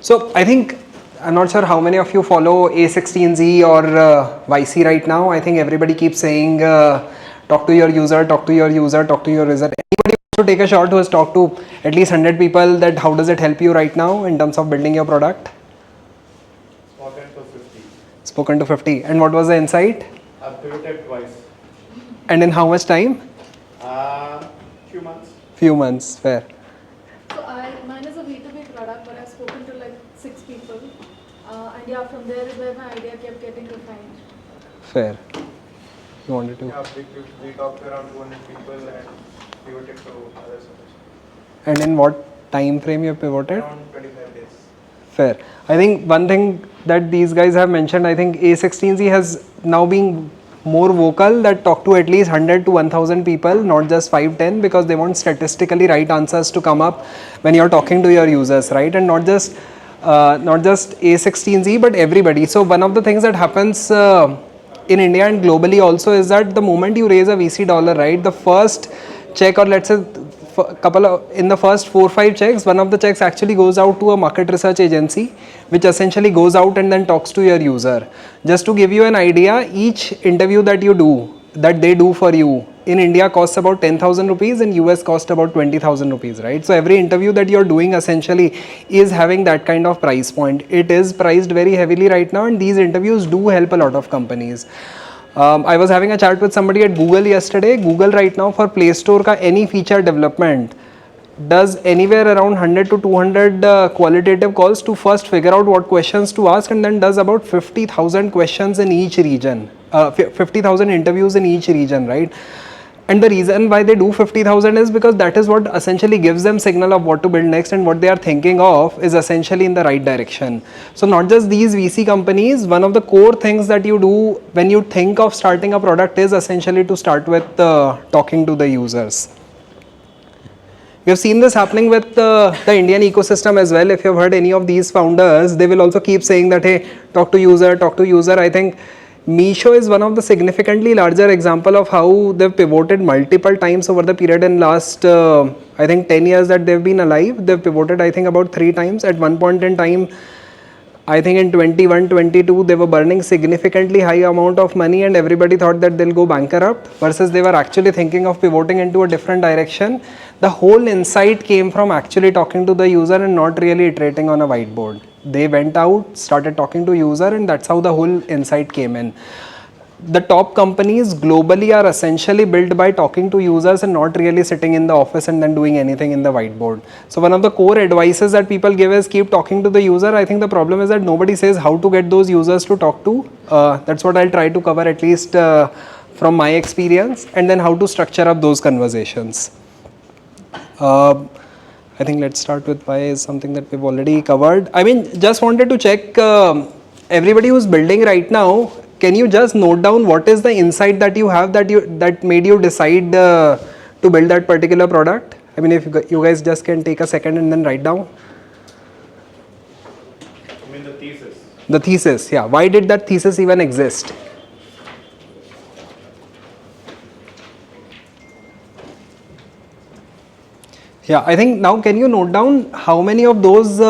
So I think, I'm not sure how many of you follow A16Z or YC right now. I think everybody keeps saying, talk to your user, talk to your user, talk to your user. Anybody wants to take a shot who has talked to at least 100 people, that how does it help you right now in terms of building your product? Spoken to 50. Spoken to 50. And what was the insight? I've pivoted twice. And in how much time? Few months. Few months, fair. So mine is a B2B product, but I've spoken to like 6 people. And yeah, from there is where my idea kept getting refined. Fair. You wanted to? Yeah, we talked to around 200 people and pivoted to other solutions. And in what time frame you pivoted? Around 25 days. Fair. I think one thing that these guys have mentioned, I think A16Z has now been more vocal, that talk to at least 100 to 1000 people, not just 5-10, because they want statistically right answers to come up when you're talking to your users, right? And not just A16Z, but everybody. So one of the things that happens in India and globally also is that the moment you raise a VC dollar, right, the first check, or let's say in the first 4-5 checks, one of the checks actually goes out to a market research agency, which essentially goes out and then talks to your user. Just to give you an idea, each interview that they do for you in India costs about 10,000 rupees, in US cost about 20,000 rupees, right? So every interview that you're doing essentially is having that kind of price point. It is priced very heavily right now, and these interviews do help a lot of companies. I was having a chat with somebody at Google yesterday. Google right now for Play Store ka any feature development does anywhere around 100 to 200 qualitative calls to first figure out what questions to ask, and then does about 50,000 questions in each region, 50,000 interviews in each region, right? And the reason why they do 50,000 is because that is what essentially gives them signal of what to build next, and what they are thinking of is essentially in the right direction. So not just these VC companies, one of the core things that you do when you think of starting a product is essentially to start with talking to the users. We have seen this happening with the Indian ecosystem as well. If you have heard any of these founders, they will also keep saying that, hey, talk to user, talk to user. I think Meesho is one of the significantly larger example of how they've pivoted multiple times over the period in last, I think 10 years that they've been alive. They've pivoted, I think, about 3 times. At one point in time, I think in 21, 22, they were burning significantly high amount of money, and everybody thought that they'll go bankrupt, versus they were actually thinking of pivoting into a different direction. The whole insight came from actually talking to the user and not really iterating on a whiteboard. They went out, started talking to user, and that's how the whole insight came in. The top companies globally are essentially built by talking to users and not really sitting in the office and then doing anything in the whiteboard. So one of the core advices that people give is keep talking to the user. I think the problem is that nobody says how to get those users to talk to. That's what I'll try to cover, at least from my experience, and then how to structure up those conversations. I think let's start with why is something that we've already covered. I mean, just wanted to check everybody who's building right now. Can you just note down what is the insight that you have that made you decide to build that particular product? I mean, if you guys just can take a second and then write down. I mean the thesis. The thesis, yeah. Why did that thesis even exist? Yeah, I think now can you note down how many of those,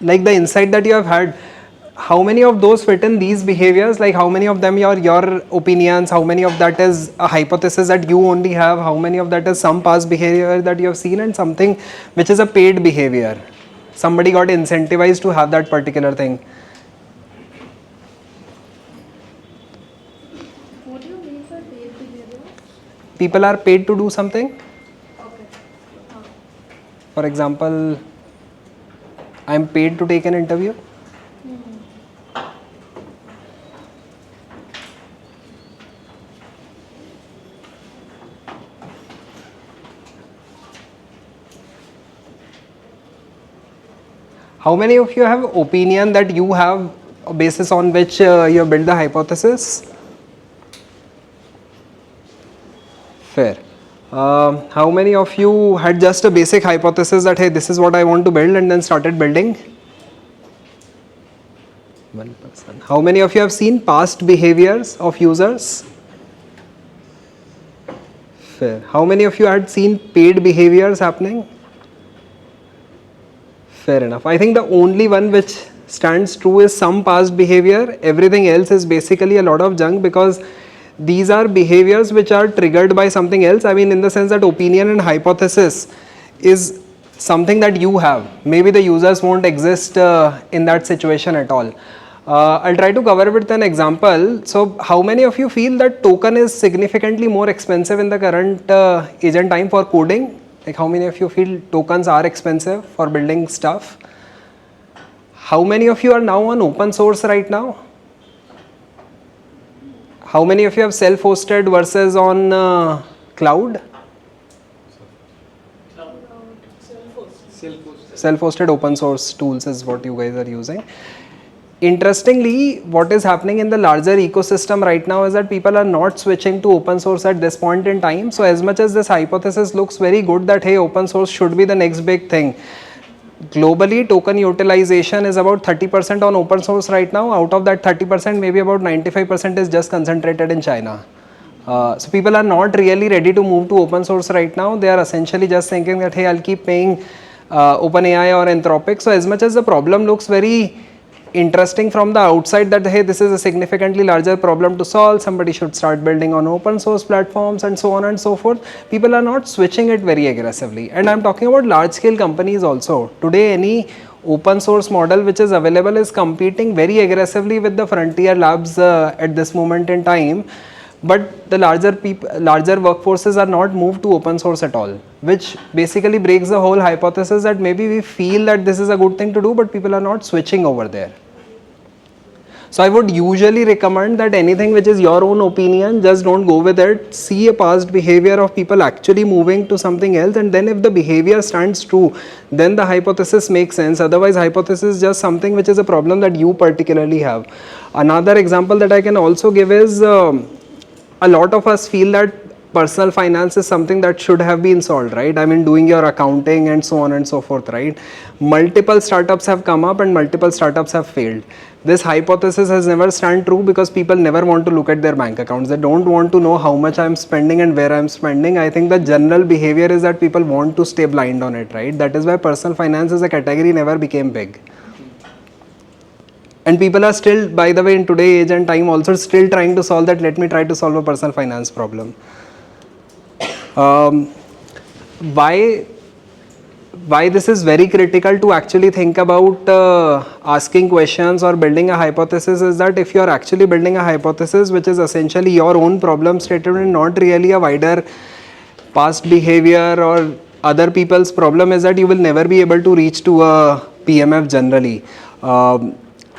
like the insight that you have had, how many of those fit in these behaviors? Like how many of them are your opinions? How many of that is a hypothesis that you only have? How many of that is some past behavior that you have seen, and something which is a paid behavior? Somebody got incentivized to have that particular thing. What do you mean by paid behavior? People are paid to do something. Okay. For example, I'm paid to take an interview. How many of you have opinion that you have a basis on which you build the hypothesis? Fair. How many of you had just a basic hypothesis that, hey, this is what I want to build, and then started building? One person. How many of you have seen past behaviors of users? Fair. How many of you had seen paid behaviors happening? Fair enough. I think the only one which stands true is some past behavior. Everything else is basically a lot of junk because these are behaviors which are triggered by something else. I mean, in the sense that opinion and hypothesis is something that you have. Maybe the users won't exist in that situation at all. I'll try to cover it with an example. So, how many of you feel that token is significantly more expensive in the current agent time for coding? Like, how many of you feel tokens are expensive for building stuff? How many of you are now on open source right now? How many of you have self-hosted versus on cloud? Self-hosted open source tools is what you guys are using. Interestingly, what is happening in the larger ecosystem right now is that people are not switching to open source at this point in time. So as much as this hypothesis looks very good that hey, open source should be the next big thing, globally token utilization is about 30% on open source right now. Out of that 30%, maybe about 95% is just concentrated in China. So people are not really ready to move to open source right now. They are essentially just thinking that hey, I'll keep paying OpenAI or Anthropic. So as much as the problem looks very interesting from the outside that hey, this is a significantly larger problem to solve, somebody should start building on open source platforms and so on and so forth, people are not switching it very aggressively. And I'm talking about large scale companies also. Today any open source model which is available is competing very aggressively with the frontier labs at this moment in time. But the larger workforces are not moved to open source at all, which basically breaks the whole hypothesis that maybe we feel that this is a good thing to do, but people are not switching over there. So I would usually recommend that anything which is your own opinion, just don't go with it. See a past behavior of people actually moving to something else, and then if the behavior stands true, then the hypothesis makes sense. Otherwise, hypothesis is just something which is a problem that you particularly have. Another example that I can also give is a lot of us feel that personal finance is something that should have been solved, right? I mean, doing your accounting and so on and so forth, right? Multiple startups have come up and multiple startups have failed. This hypothesis has never stand true because people never want to look at their bank accounts. They don't want to know how much I'm spending and where I'm spending. I think the general behavior is that people want to stay blind on it, right? That is why personal finance as a category never became big. And people are still, by the way, in today's age and time also still trying to solve that. Let me try to solve a personal finance problem. Why this is very critical to actually think about asking questions or building a hypothesis is that if you are actually building a hypothesis which is essentially your own problem statement and not really a wider past behavior or other people's problem, is that you will never be able to reach to a PMF generally.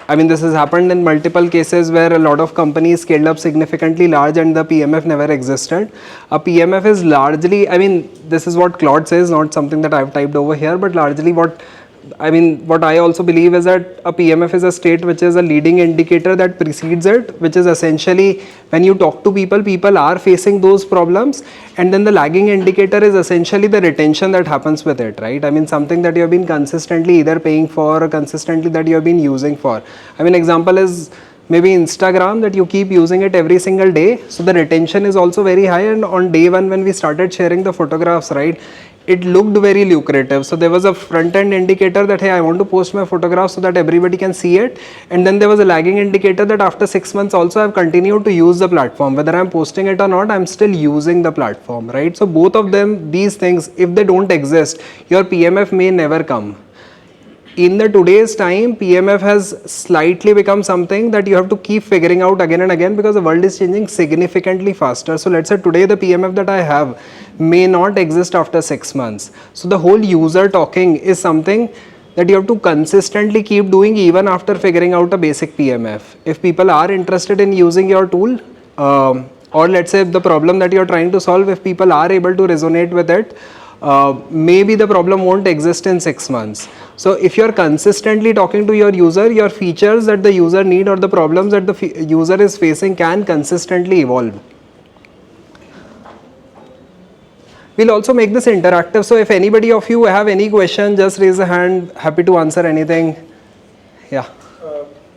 I mean, this has happened in multiple cases where a lot of companies scaled up significantly large and the PMF never existed. A PMF is largely, I mean, this is what Claude says, not something that I've typed over here, but largely what I also believe is that a PMF is a state which is a leading indicator that precedes it, which is essentially when you talk to people, people are facing those problems, and then the lagging indicator is essentially the retention that happens with it, right? I mean, something that you have been consistently either paying for or consistently that you have been using for. I mean, example is maybe Instagram, that you keep using it every single day, so the retention is also very high. And on day one when we started sharing the photographs, right, it looked very lucrative. So there was a front end indicator that hey, I want to post my photographs so that everybody can see it, and then there was a lagging indicator that after 6 months also I've continued to use the platform, whether I'm posting it or not, I'm still using the platform, right? So both of them, these things, if they don't exist, your PMF may never come. In the today's time, PMF has slightly become something that you have to keep figuring out again and again because the world is changing significantly faster. So let's say today the PMF that I have may not exist after 6 months. So the whole user talking is something that you have to consistently keep doing even after figuring out a basic PMF. If people are interested in using your tool, or let's say the problem that you're trying to solve, if people are able to resonate with it, maybe the problem won't exist in 6 months. So if you're consistently talking to your user, your features that the user need or the problems that the user is facing can consistently evolve. We'll also make this interactive. So if anybody of you have any question, just raise a hand. Happy to answer anything. Yeah.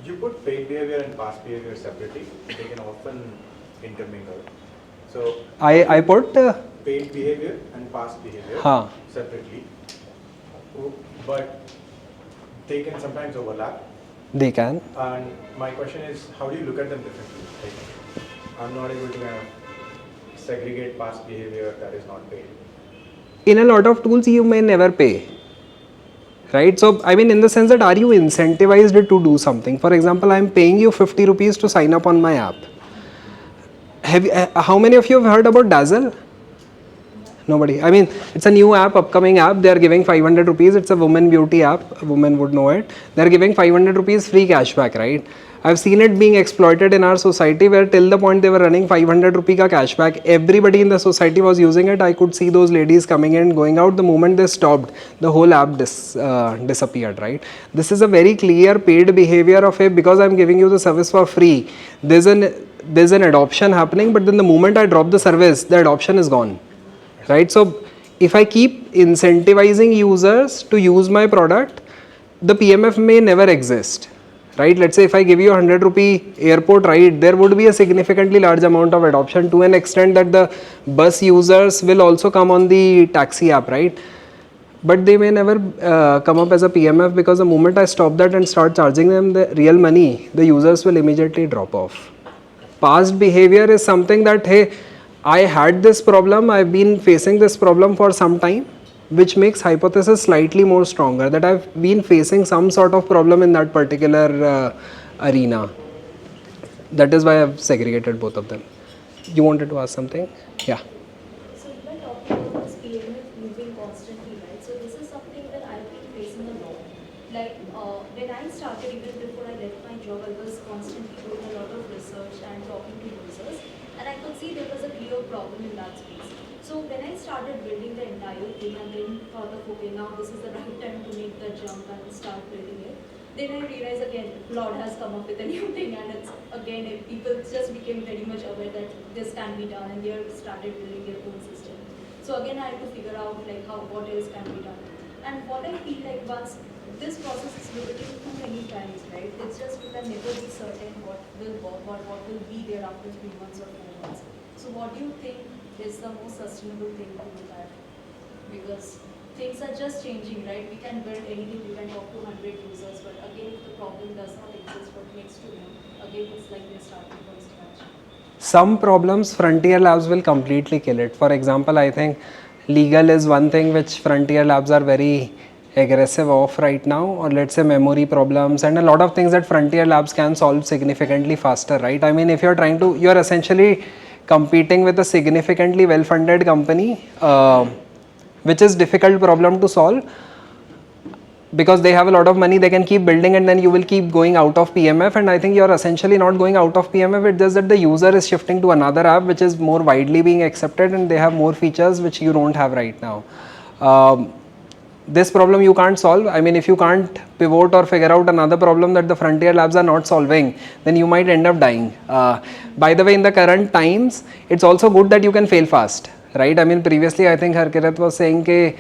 You put paid behavior and past behavior separately. They can often intermingle. So I put paid behavior and past behavior separately. But they can sometimes overlap. They can. And my question is, how do you look at them differently? Like, I'm not able to kind of segregate past behavior that is not paid. In a lot of tools, you may never pay. Right? So, I mean, in the sense that are you incentivized to do something? For example, I'm paying you 50 rupees to sign up on my app. How many of you have heard about Dazzle? Nobody. I mean, it's a new app, upcoming app. They are giving 500 rupees. It's a woman beauty app. A woman would know it. They are giving 500 rupees free cashback, right? I've seen it being exploited in our society where till the point they were running 500 rupee ka cashback, everybody in the society was using it. I could see those ladies coming in, going out. The moment they stopped, the whole app disappeared, right? This is a very clear paid behavior of a, because I'm giving you the service for free. There's an adoption happening, but then the moment I drop the service, the adoption is gone. Right? So if I keep incentivizing users to use my product, the PMF may never exist. Right? Let's say if I give you a 100 rupee airport ride, there would be a significantly large amount of adoption to an extent that the bus users will also come on the taxi app, right? But they may never come up as a PMF, because the moment I stop that and start charging them the real money, the users will immediately drop off. Past behavior is something that, hey, I had this problem, I've been facing this problem for some time, which makes hypothesis slightly more stronger, that I've been facing some sort of problem in that particular arena. That is why I've segregated both of them. You wanted to ask something? Yeah. So you were talking about this PMF moving constantly, right? So this is something that I've been facing a lot. Like when I started, even before I left my job, I was constantly doing a lot of research and talking to users, and I could see there was a clear problem in that space. So when I started building the entire thing and then thought of, okay, now this is the right time to make the jump and start building it, then I realized again, Claude has come up with a new thing, and it's again, people just became very much aware that this can be done, and they started building their own system. So again, I had to figure out like what else can be done. And what I feel like, once this process is repeated too many times, right? It's just you can never be certain what will work or what will be there after 3 months or 4 months. So what do you think is the most sustainable thing to look at? Because things are just changing, right? We can build anything, we can talk to 100 users, but again, if the problem does not exist, what next to them? Again, it's like we're starting from scratch. Some problems Frontier Labs will completely kill it. For example, I think legal is one thing which Frontier Labs are very aggressive of right now, or let's say memory problems and a lot of things that Frontier Labs can solve significantly faster, right? I mean, if you're essentially competing with a significantly well-funded company, which is difficult problem to solve, because they have a lot of money, they can keep building, and then you will keep going out of PMF. And I think you're essentially not going out of PMF, it's just that the user is shifting to another app which is more widely being accepted and they have more features which you don't have right now. This problem you can't solve. I mean, if you can't pivot or figure out another problem that the Frontier Labs are not solving, then you might end up dying. By the way, in the current times, it's also good that you can fail fast, right? I mean, previously I think Harkirat was saying ke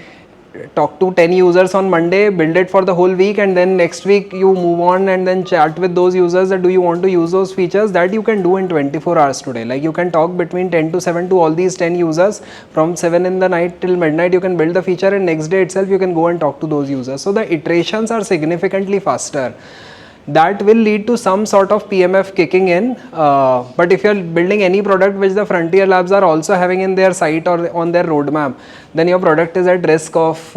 talk to 10 users on Monday, build it for the whole week, and then next week you move on and then chat with those users that do you want to use those features. That you can do in 24 hours today. Like you can talk between 10 to 7 to all these 10 users from 7 in the night till midnight. You can build the feature and next day itself you can go and talk to those users. So the iterations are significantly faster. That will lead to some sort of PMF kicking in. But if you're building any product which the Frontier Labs are also having in their site or on their roadmap, then your product is at risk of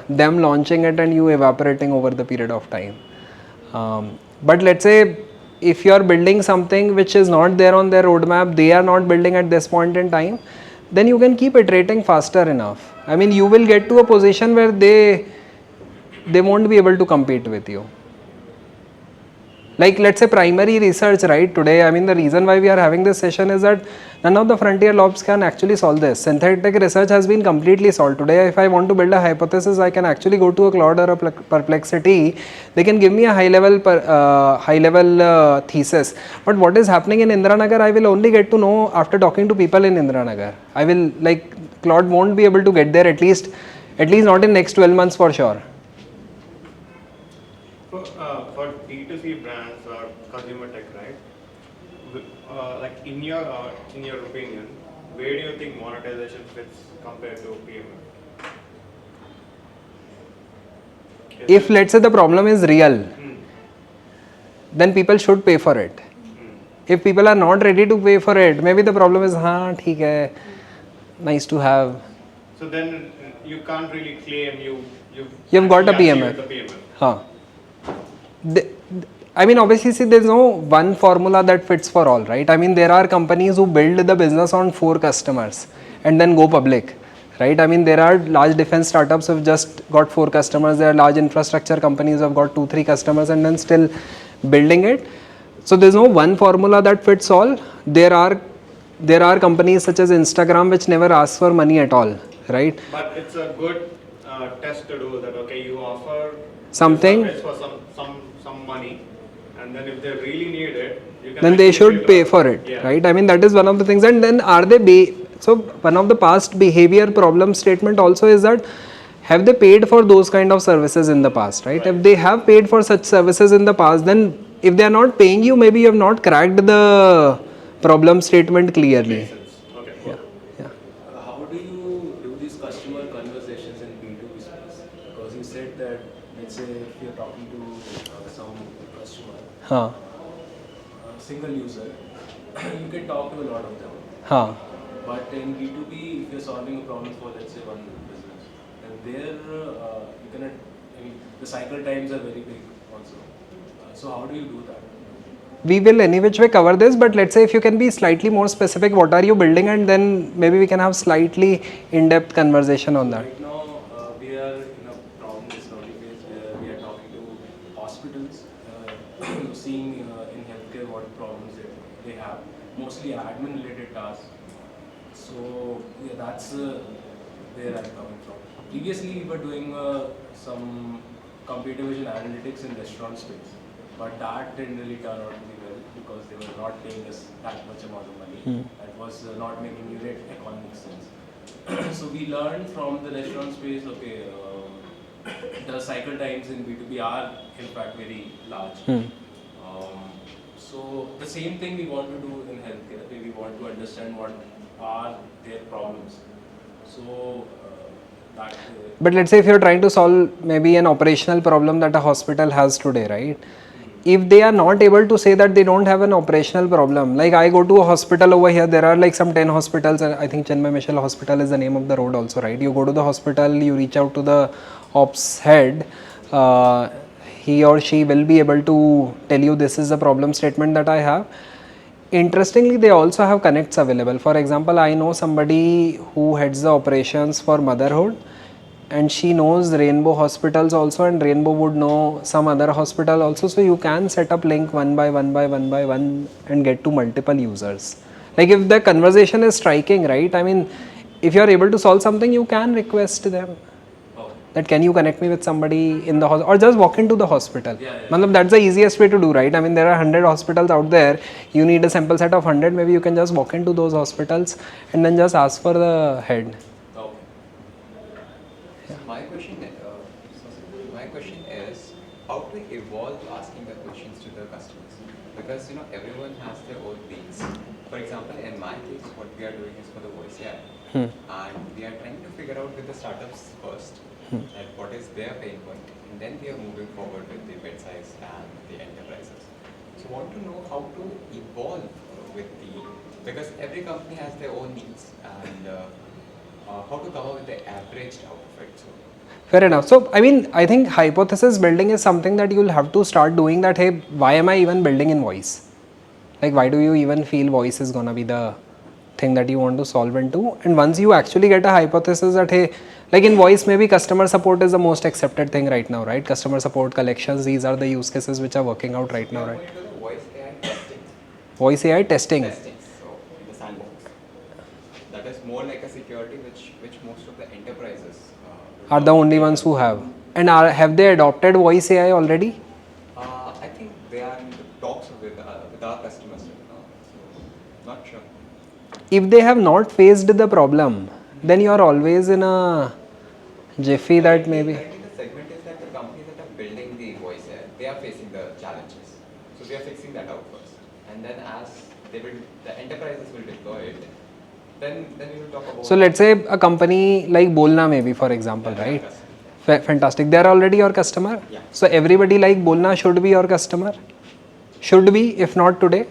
them launching it and you evaporating over the period of time. But let's say if you're building something which is not there on their roadmap, they are not building at this point in time, then you can keep iterating faster enough. I mean, you will get to a position where they won't be able to compete with you. Like let's say primary research, right? Today, I mean, the reason why we are having this session is that none of the Frontier Labs can actually solve this. Synthetic research has been completely solved. Today, if I want to build a hypothesis, I can actually go to a Claude or a Perplexity. They can give me a high-level thesis. But what is happening in Indiranagar, I will only get to know after talking to people in Indiranagar. I will, like, Claude won't be able to get there, at least not in next 12 months for sure. For D2C brands or consumer tech, right? Like in your opinion, where do you think monetization fits compared to PMF? If let's say the problem is real, then people should pay for it. If people are not ready to pay for it, maybe the problem is, हाँ ठीक है, nice to have. So then you can't really claim You've got a actually PMF. achieved the PMF. Huh. I mean, obviously, see, there's no one formula that fits for all, right? I mean, there are companies who build the business on 4 customers and then go public, right? I mean, there are large defense startups who've just got 4 customers. There are large infrastructure companies who've got 2-3 customers and then still building it. So there's no one formula that fits all. There are companies such as Instagram which never ask for money at all, right? But it's a good test to do that. Okay, you offer Something. your service for some money, and then if they really need it, you can Then they actually should pay for it, Yeah. right? I mean, that is one of the things. And then are they so one of the past behavior problem statement also is that have they paid for those kind of services in the past, right? If they have paid for such services in the past, then if they are not paying you, maybe you have not cracked the problem statement clearly. Okay. Yeah, yeah. How do you do these customer conversations in B2B space? Because you said that, let's say, if you're talking to some customer, Huh. single user, you can talk to a lot of them. Huh. But in B2B, if you're solving a problem for, let's say, one business, then there you cannot, I mean, the cycle times are very big also. So how do you do that? We will any which way cover this, but let's say if you can be slightly more specific, what are you building, and then maybe we can have slightly in-depth conversation on that. Right now, we are in a problem discovery phase where we are talking to hospitals, seeing in healthcare what problems they have, mostly admin-related tasks. So yeah, that's where I'm coming from. Previously, we were doing some computer vision analytics in restaurant space, but that didn't really turn out to be well because they were not paying us that much amount of money. That was not making unit economic sense. So we learned from the restaurant space, okay, the cycle times in B2B are in fact very large. So the same thing we want to do in healthcare. We want to understand what are their problems. So that. But let's say if you're trying to solve maybe an operational problem that a hospital has today, right? If they are not able to say that they don't have an operational problem, like I go to a hospital over here, there are like some 10 hospitals, and I think Chenmai Michel Hospital is the name of the road also, right? You go to the hospital, you reach out to the ops head, he or she will be able to tell you this is the problem statement that I have. Interestingly, they also have connects available. For example, I know somebody who heads the operations for motherhood, and she knows Rainbow hospitals also, and Rainbow would know some other hospital also. So you can set up link one by one and get to multiple users. Like if the conversation is striking, right? I mean, if you are able to solve something, you can request them that can you connect me with somebody in the hospital, or just walk into the hospital. Matlab, that's the easiest way to do, right? I mean, there are 100 hospitals out there. You need a sample set of 100. Maybe you can just walk into those hospitals and then just ask for the head. My question is how to evolve asking the questions to the customers, because everyone has their own needs. For example, in my case, what we are doing is for the voice AI, and we are trying to figure out with the startups first that what is their pain point, and then we are moving forward with the mid-size and the enterprises. So, want to know how to evolve because every company has their own needs, and how to come up with the averaged out of it. So, fair enough. So, I mean, I think hypothesis building is something that you'll have to start doing that, hey, why am I even building in voice? Like, why do you even feel voice is gonna be the thing that you want to solve into? And once you actually get a hypothesis that, hey, like in voice, maybe customer support is the most accepted thing right now, right? Customer support, collections, these are the use cases which are working out right now, right? going to the voice AI testing. Voice AI testing. So, in the sandbox. That is more like a security which most of the enterprises Are the only ones who have. And have they adopted voice AI already? I think they are in the talks with our customers right now, so not sure. If they have not faced the problem, then you are always in a jiffy that maybe. Currently the segment is that the companies that are building the voice AI, they are facing the challenges. So we are fixing that out first. And then as the enterprises will deploy it, then we will talk about. So let's say a company like Bolna maybe, for example, right? Fantastic. They are already your customer? Yeah. So everybody like Bolna should be your customer? Should be, if not today?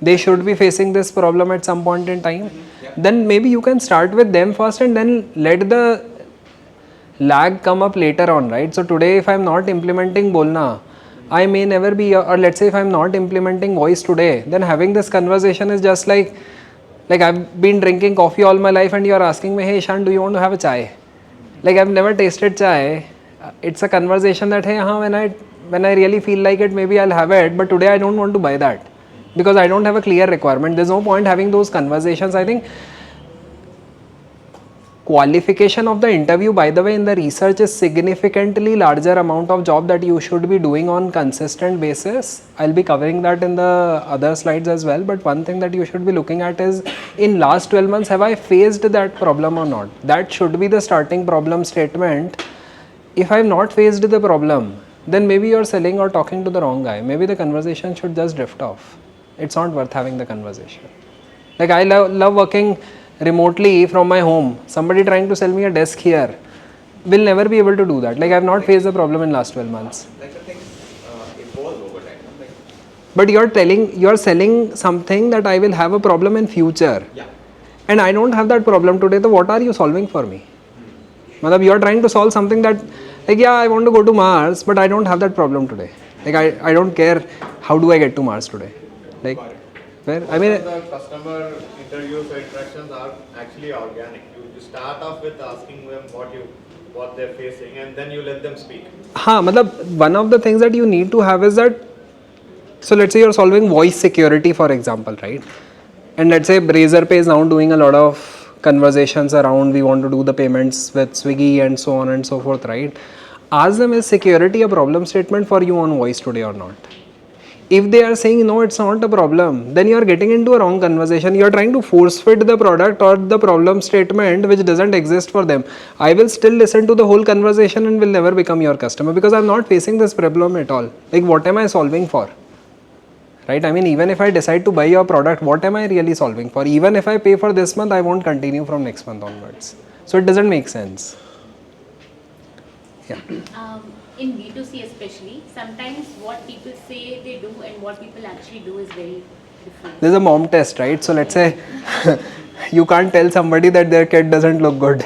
They should be facing this problem at some point in time. Yeah. Then maybe you can start with them first and then let the lag come up later on, right? So today if I'm not implementing Bolna, I may never be, or let's say if I'm not implementing voice today, then having this conversation is just like I've been drinking coffee all my life and you're asking me, hey Ishan, do you want to have a chai? Like I've never tasted chai. It's a conversation that, hey, when I really feel like it, maybe I'll have it, but today I don't want to buy that because I don't have a clear requirement. There's no point having those conversations. I think qualification of the interview, by the way, in the research is significantly larger amount of job that you should be doing on consistent basis. I'll be covering that in the other slides as well, but one thing that you should be looking at is in last 12 months have I faced that problem or not. That should be the starting problem statement. If I've not faced the problem, then maybe you're selling or talking to the wrong guy. Maybe the conversation should just drift off. It's not worth having the conversation. Like I love working remotely from my home. Somebody trying to sell me a desk here will never be able to do that. Like I've not faced the problem in last 12 months. Like the things evolve over time. No? Like, But you're selling something that I will have a problem in future. yeah. And I don't have that problem today. So what are you solving for me? Matlab, you're trying to solve something that, like, yeah, I want to go to Mars, but I don't have that problem today. Like I don't care how do I get to Mars today. Like, where I mean, the customer interviews or interactions are actually organic. You start off with asking them what they're facing, and then you let them speak. matlab, one of the things that you need to have is that, so let's say you're solving voice security, for example, right? And let's say Razorpay is now doing a lot of conversations around we want to do the payments with Swiggy and so on and so forth, right? Ask them, is security a problem statement for you on voice today or not? If they are saying no, it's not a problem, then you are getting into a wrong conversation. You are trying to force fit the product or the problem statement which doesn't exist for them. I will still listen to the whole conversation and will never become your customer because I'm not facing this problem at all. Like, what am I solving for? Right? I mean, even if I decide to buy your product, what am I really solving for? Even if I pay for this month, I won't continue from next month onwards. So it doesn't make sense. Yeah. In B2C especially, sometimes what people say they do and what people actually do is very different. There's a mom test, right? So let's say you can't tell somebody that their kid doesn't look good.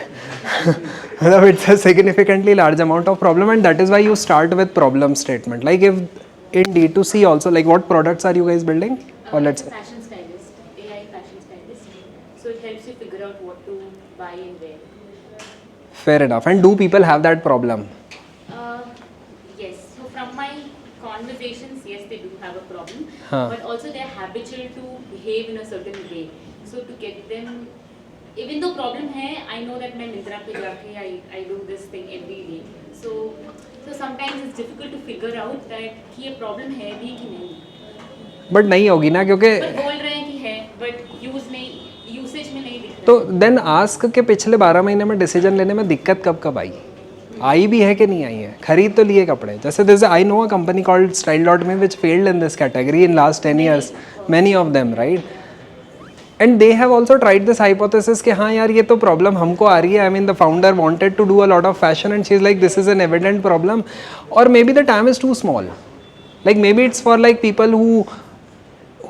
It's a significantly large amount of problem, and that is why you start with problem statement. Like if in D2C also, like what products are you guys building? Or let's say Fashion stylist, AI fashion stylist. So it helps you figure out what to buy and where. fair enough. And do people have that problem? Yes. So from my conversations, yes, they do have a problem. Huh. But also they're habitual to behave in a certain way. So to get them, even though problem hai, I know that मैं Myntra पे जाके I do this thing every day. So sometimes it's difficult to figure out that कि ये problem है भी कि नहीं. But नहीं होगी ना क्योंकि But बोल रहे हैं कि है, but usage में नहीं दिख रहा. तो देन आस्क के पिछले 12 महीने में डिसीजन लेने में दिक्कत कब आई भी है कि नहीं आई है? खरीद तो लिए कपड़े. जैसे this I know a company called style.me which failed in this category in last 10 years, many of them, right? And they have also tried this hypothesis कि हाँ यार ये तो problem हमको आ रही है. I mean the founder wanted to do a lot of fashion and she's like this is an evident problem, or maybe the TAM is too small. Like maybe it's for like people who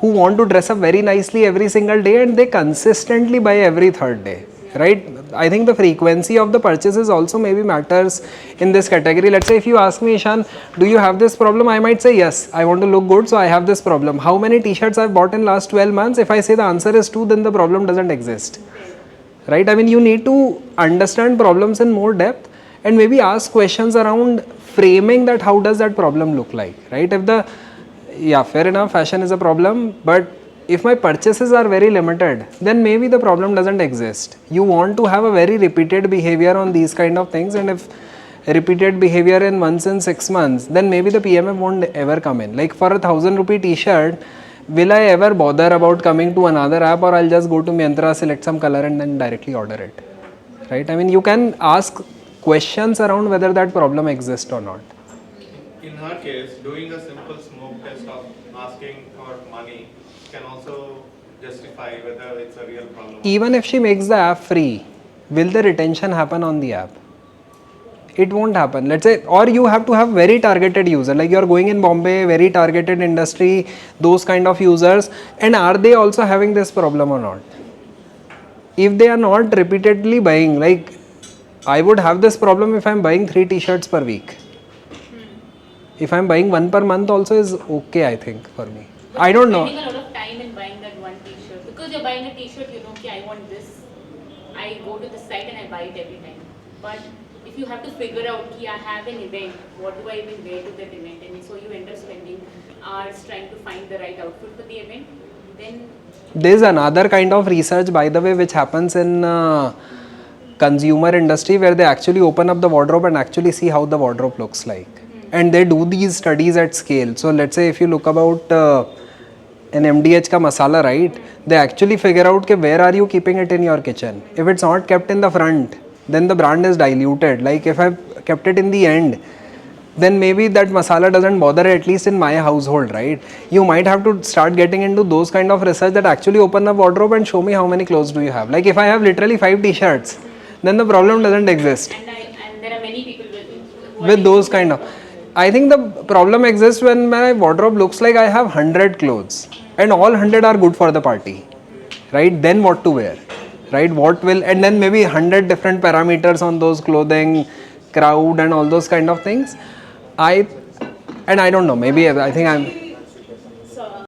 want to dress up very nicely every single day and they consistently buy every third day, right? I think the frequency of the purchases also maybe matters in this category. Let's say if you ask me, Ishan, do you have this problem? I might say yes, I want to look good, so I have this problem. How many t-shirts I've bought in last 12 months? If I say the answer is 2, then the problem doesn't exist, right? I mean, you need to understand problems in more depth and maybe ask questions around framing that how does that problem look like, right? If the, yeah, fair enough, fashion is a problem, but if my purchases are very limited, then maybe the problem doesn't exist. You want to have a very repeated behavior on these kind of things, and if repeated behavior in once in 6 months, then maybe the PMF won't ever come in. Like for a 1,000 rupee t-shirt, will I ever bother about coming to another app, or I'll just go to Myntra, select some color and then directly order it, right? I mean, you can ask questions around whether that problem exists or not. In her case, doing a simple smoke test of asking for money can also justify whether it's a real problem. Even if she makes the app free, will the retention happen on the app? It won't happen. Let's say, or you have to have very targeted user, like you're going in Bombay, very targeted industry, those kind of users. And are they also having this problem or not? If they are not repeatedly buying, like I would have this problem if I'm buying 3 t-shirts per week. If I'm buying 1 per month also is okay, I think, for me. But I don't know. spending a lot of time in buying that one t-shirt. Because you're buying a t-shirt, you know, okay, I want this. I go to the site and I buy it every time. But if you have to figure out, okay, I have an event, what do I even wear to that event? And so you end up spending hours trying to find the right outfit for the event. Then There's another kind of research, by the way, which happens in consumer industry, where they actually open up the wardrobe and actually see how the wardrobe looks like. And they do these studies at scale. So let's say if you look about an MDH ka masala, right? They actually figure out ke where are you keeping it in your kitchen. If it's not kept in the front, then the brand is diluted. Like if I've kept it in the end, then maybe that masala doesn't bother, at least in my household, right? You might have to start getting into those kind of research that actually open the wardrobe and show me how many clothes do you have. Like if I have literally 5 t-shirts, then the problem doesn't exist and there are many people with those kind of. I think the problem exists when my wardrobe looks like I have 100 clothes and all 100 are good for the party, right? Then what to wear, right? What will, and then maybe 100 different parameters on those clothing, crowd and all those kind of things. I don't know, maybe I think I'm